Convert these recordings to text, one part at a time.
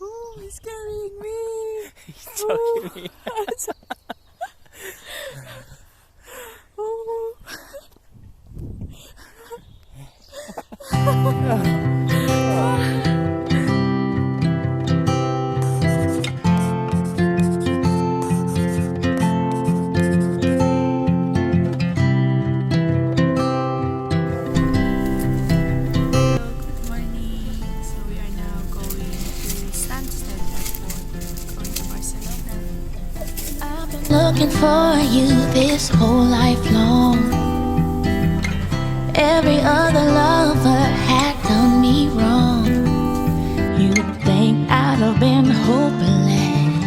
Oh, he's carrying me. He's choking me. Oh. Looking for you this whole life long. Every other lover had done me wrong. You'd think I'd have been hopeless,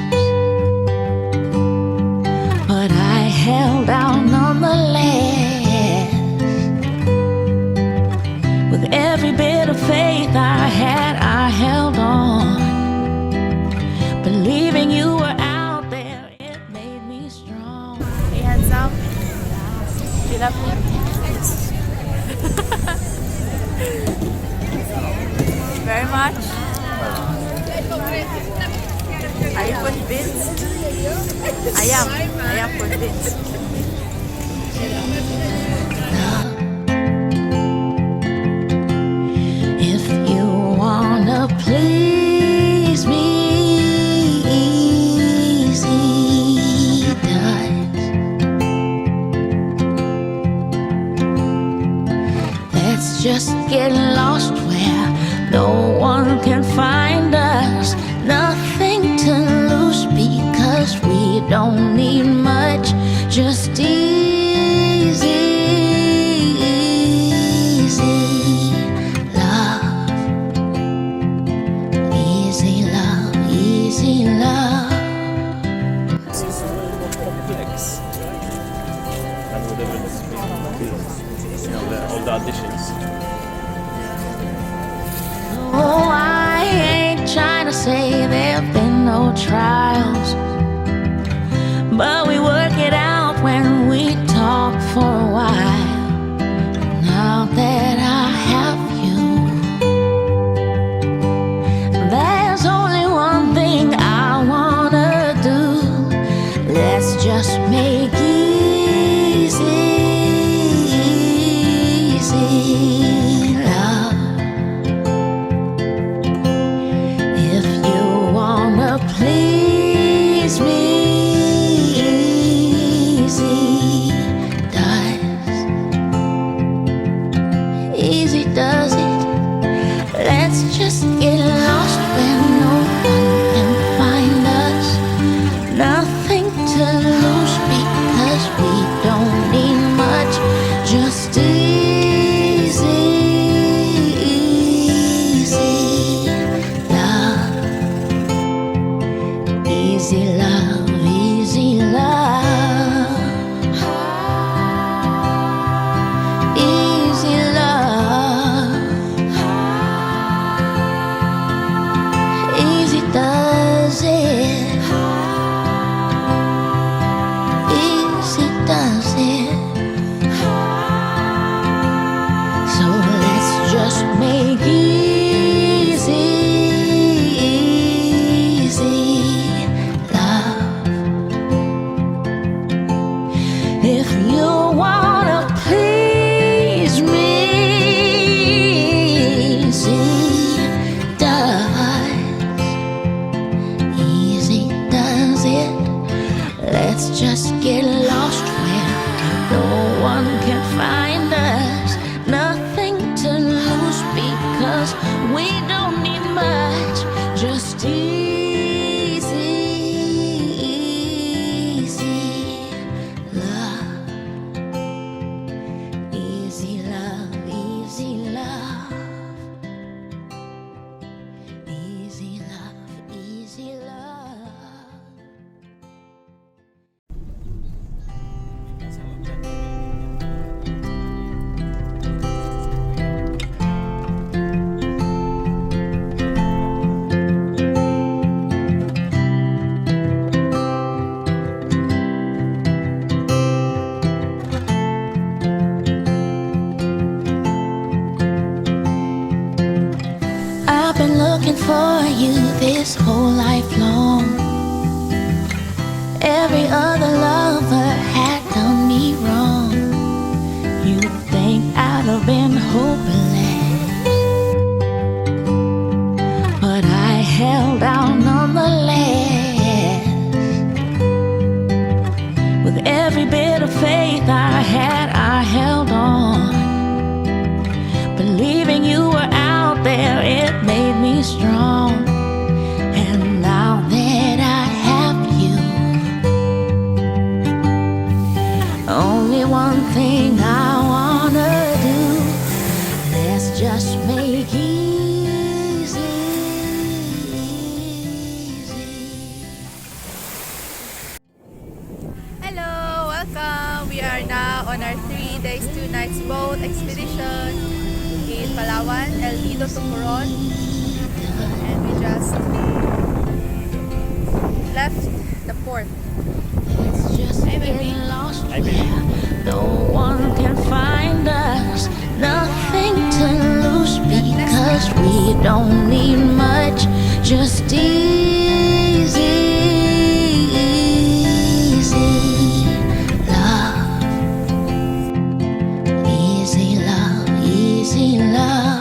but I held out nonetheless. With every bit of faith I had, I held on, believing you were out there. It made me strong. Hey, handsome. You love me? Very much. Are you convinced? I am convinced. If you wanna please me, easy does. Let's just get lost where no one can find us. Nothing to lose because we don't need much. Just easy love. Easy love, easy love. Flex. And whatever this means. You know, all the auditions. Oh, I ain't trying to say there've been no trials, but we work it out when we talk for a while. Now that I have you, there's only one thing I wanna do. Let's just make easy love. If you wanna please me, easy does. Easy does it. Let's just get lost where no one can find us. Nothing to lose because we don't need much. Just easy love. Easy love, easy love. Easy love. Easy does it. Easy does it. So let's just make easy love. If you wanna please me, easy does. Easy does it. Let's just get lost where no one can find us. Nothing to lose because we don't need much. Just easy love. Easy love, easy love. Easy love, easy love. looking for you this whole life long. Every other lover had done me wrong. You'd think I'd have been hopeless, but I held out nonetheless. With every bit of faith I had, I held on. Believing you were out there, it made me strong. And now that I have you, only one thing I wanna do, let's just make easy. Hello, welcome. We are now on our 3 days 2 nights boat expedition in Palawan, El Nido to Coron, and we just left the port. It's just getting lost Hi, baby. where no one can find us. Nothing to lose because we don't need much. Just easy, easy love. Easy love, easy love.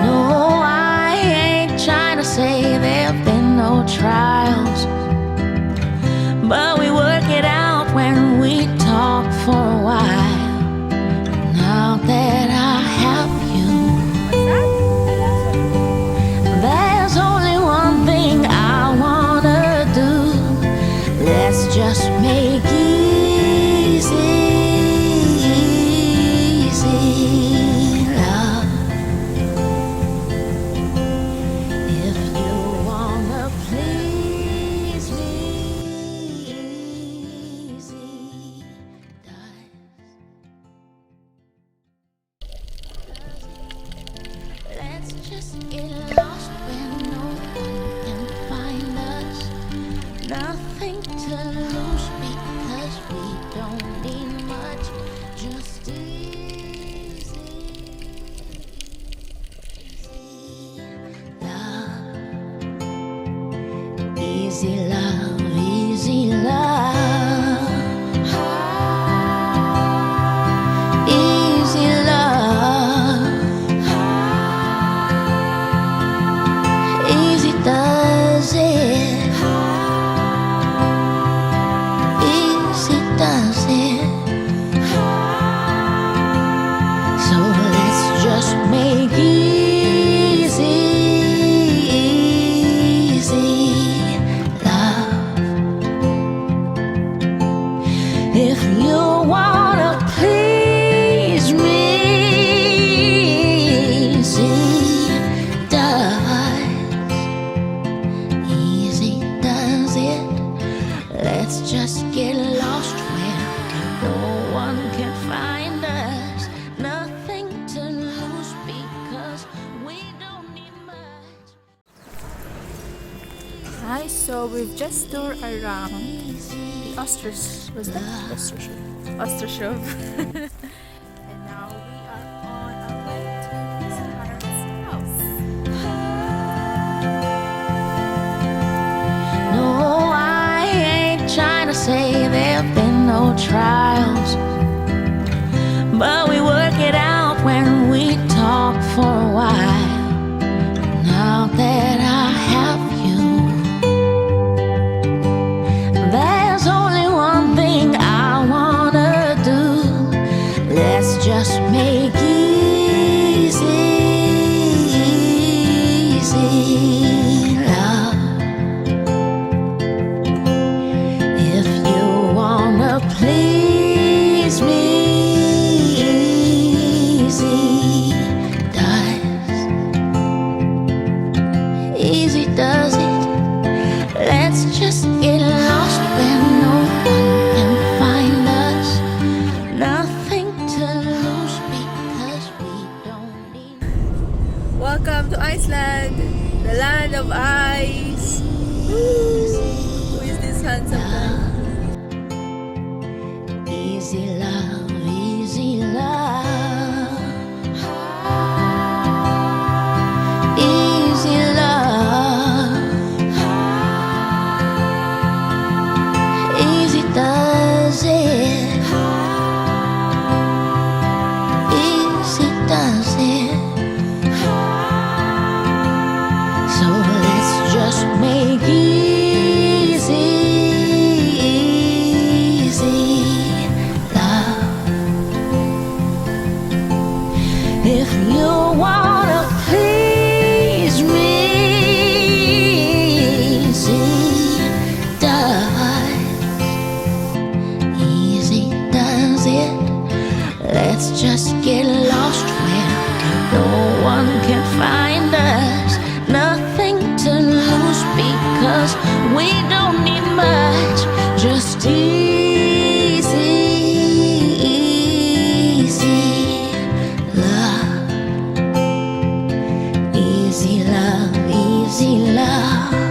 No, I ain't trying to say there've been no trials, but we work it out when we talk for a while. Now that I have you, there's only one thing I wanna do. Let's just make easy, easy love. If you wanna please me, easy does. Let's just get lost where no one can find us. Nothing to lose because we don't need much. Just easy love. Easy love, easy love. Easy love. Easy does it. Easy does it. So let's just make easy, easy love. If you wanna please me, easy does. Easy does it. Let's just get lost where no one can find us. Nothing to lose because we don't need much. Hi, so we've just toured around the ostrich. Was that Ostrich? And now we are on our way to his parents' house. No, I ain't trying to say there've been no trials, but we work it out when we talk for a while. Now that I have you, there's only one thing I wanna do. Let's just make easy, easy love. If you wanna please me, easy does. Easy does it. Let's just get lost where no one can find us. Nothing to lose because we don't need. Welcome to Iceland, the land of ice. Who is this handsome guy? Easy love, easy love. Easy love. Easy does it. Easy does it. So let's just make easy love. If you wanna please me, easy does it. Let's just get lost where no one can find us. Nothing to lose because we don't need much. Just easy love. Easy love, easy love.